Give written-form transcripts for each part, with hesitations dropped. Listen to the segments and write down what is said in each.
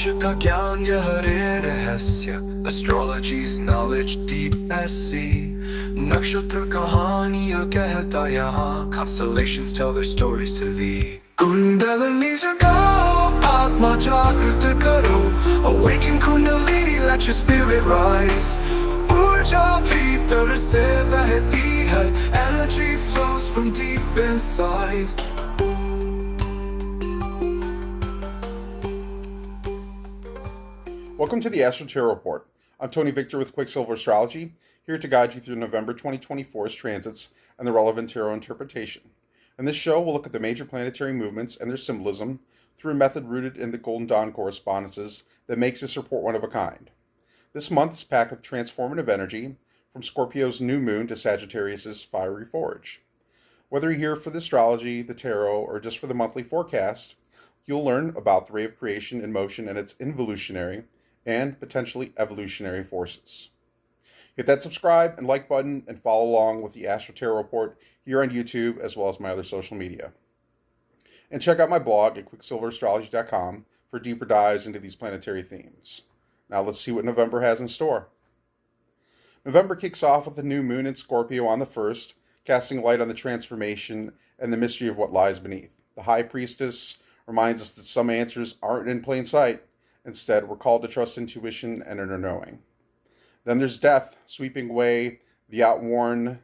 भविष्य का ज्ञान यह रे रहस्य Astrology's knowledge deep as sea नक्षत्र कहानियाँ कहता यहाँ Constellations tell their stories to thee kundalini जगाओ आत्मा जागृत करो Awaken Kundalini, let your spirit rise ऊर्जा भीतर से बहती है Energy flows from deep inside Welcome to the Astro Tarot Report. I'm Tony Victor with Quicksilver Astrology, here to guide you through November 2024's transits and the relevant tarot interpretation. In this show, we'll look at the major planetary movements and their symbolism through a method rooted in the Golden Dawn correspondences that makes this report one of a kind. This month is packed with transformative energy, from Scorpio's new moon to Sagittarius's fiery forge. Whether you're here for the astrology, the tarot, or just for the monthly forecast, you'll learn about the ray of creation in motion and its involutionary and potentially evolutionary forces. Hit that subscribe and like button and follow along with the Astro Tarot Report here on YouTube as well as my other social media. And check out my blog at quicksilverastrology.com for deeper dives into these planetary themes. Now let's see what November has in store. November kicks off with the new moon in Scorpio on the 1st, casting light on the transformation and the mystery of what lies beneath. The High Priestess reminds us that some answers aren't in plain sight. Instead, we're called to trust intuition and inner knowing. Then there's death, sweeping away the outworn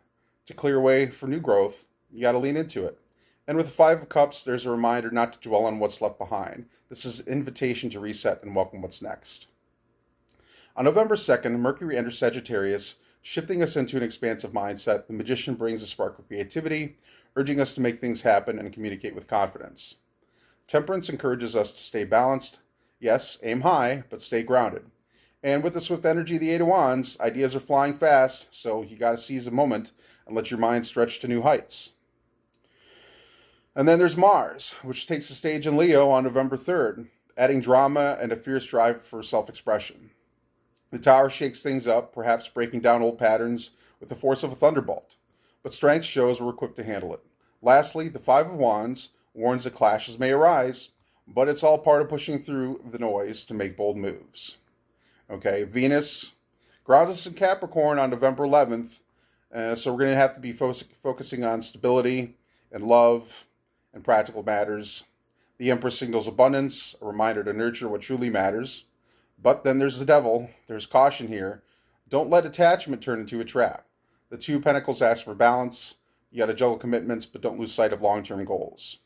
to clear way for new growth. You got to lean into it. And with the Five of Cups, there's a reminder not to dwell on what's left behind. This is an invitation to reset and welcome what's next. On November 2nd, Mercury enters Sagittarius, shifting us into an expansive mindset. The Magician brings a spark of creativity, urging us to make things happen and communicate with confidence. Temperance encourages us to stay balanced. Yes, aim high, but stay grounded. And with the swift energy of the Eight of Wands, ideas are flying fast, so you got to seize the moment and let your mind stretch to new heights. And then there's Mars, which takes the stage in Leo on November 3rd, adding drama and a fierce drive for self-expression. The Tower shakes things up, perhaps breaking down old patterns with the force of a thunderbolt, but strength shows we're equipped to handle it. Lastly, the Five of Wands warns that clashes may arise, but it's all part of pushing through the noise to make bold moves. Okay, Venus grounds us in Capricorn on November 11th, so we're going to have to be focusing on stability and love and practical matters. The Empress signals abundance, a reminder to nurture what truly matters. But then there's the devil. There's caution here. Don't let attachment turn into a trap. The Two of Pentacles asks for balance. You got to juggle commitments, but don't lose sight of long-term goals.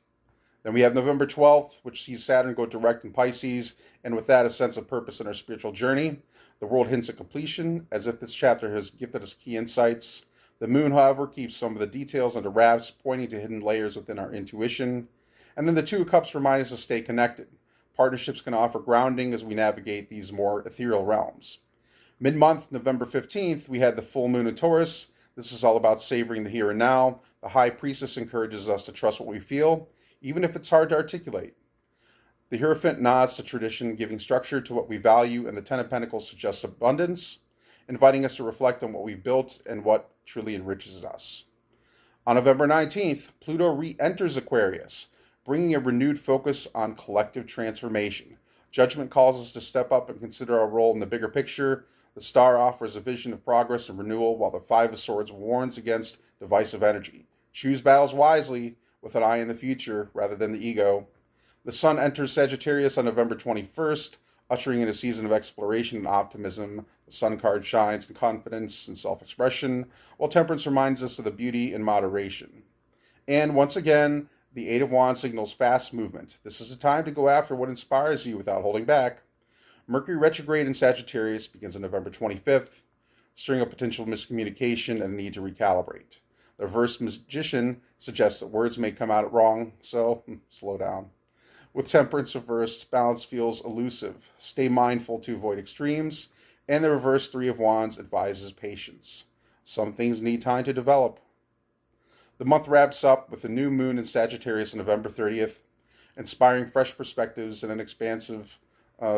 Then we have November 12th, which sees Saturn go direct in Pisces, and with that, a sense of purpose in our spiritual journey. The world hints at completion, as if this chapter has gifted us key insights. The moon, however, keeps some of the details under wraps, pointing to hidden layers within our intuition. And then the Two of Cups remind us to stay connected. Partnerships can offer grounding as we navigate these more ethereal realms. Mid-month, November 15th, we had the full moon in Taurus. This is all about savoring the here and now. The High Priestess encourages us to trust what we feel, even if it's hard to articulate. The Hierophant nods to tradition, giving structure to what we value, and the Ten of Pentacles suggests abundance, inviting us to reflect on what we've built and what truly enriches us. On November 19th, Pluto re-enters Aquarius, bringing a renewed focus on collective transformation. Judgment calls us to step up and consider our role in the bigger picture. The Star offers a vision of progress and renewal, while the Five of Swords warns against divisive energy. Choose battles wisely, with an eye in the future rather than the ego. The Sun enters Sagittarius on November 21st, ushering in a season of exploration and optimism. The Sun card shines in confidence and self-expression, while Temperance reminds us of the beauty in moderation. And once again, the Eight of Wands signals fast movement. This is a time to go after what inspires you without holding back. Mercury retrograde in Sagittarius begins on November 25th, stirring up potential miscommunication and a need to recalibrate. The reverse Magician suggests that words may come out wrong, so slow down. With Temperance reversed, balance feels elusive. Stay mindful to avoid extremes, and the reverse Three of Wands advises patience. Some things need time to develop. The month wraps up with the new moon in Sagittarius on November 30th, inspiring fresh perspectives and an expansive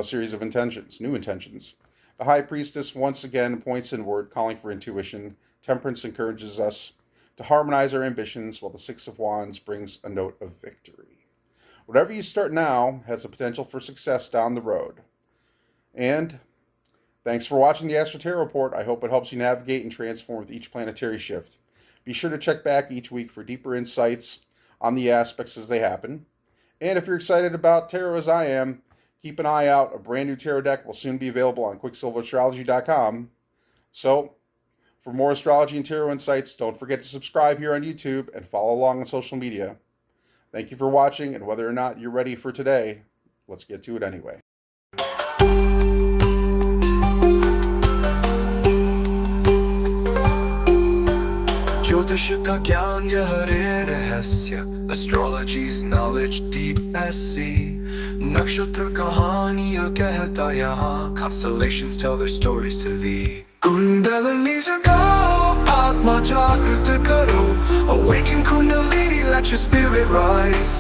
series of new intentions. The High Priestess once again points inward, calling for intuition. Temperance encourages us to harmonize our ambitions, while the Six of Wands brings a note of victory. Whatever you start now has the potential for success down the road. And thanks for watching the Astro Tarot Report. I hope it helps you navigate and transform with each planetary shift. Be sure to check back each week for deeper insights on the aspects as they happen. And if you're excited about tarot as I am, keep an eye out. A brand new tarot deck will soon be available on QuicksilverAstrology.com. So, for more astrology and tarot insights, don't forget to subscribe here on YouTube and follow along on social media. Thank you for watching, and whether or not you're ready for today, let's get to it anyway. ज्योतिष का ज्ञान यह रे रहस्य Astrology's knowledge deep as sea नक्षत्र कहानियाँ कहता यहाँ Constellations tell their stories to thee kundalini जगाओ आत्मा जागृत करो Awaken Kundalini, let your spirit rise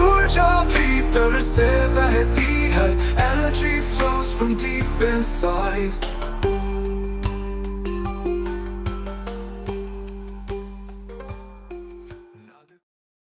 ऊर्जा भीतर से बहती है Energy flows from deep inside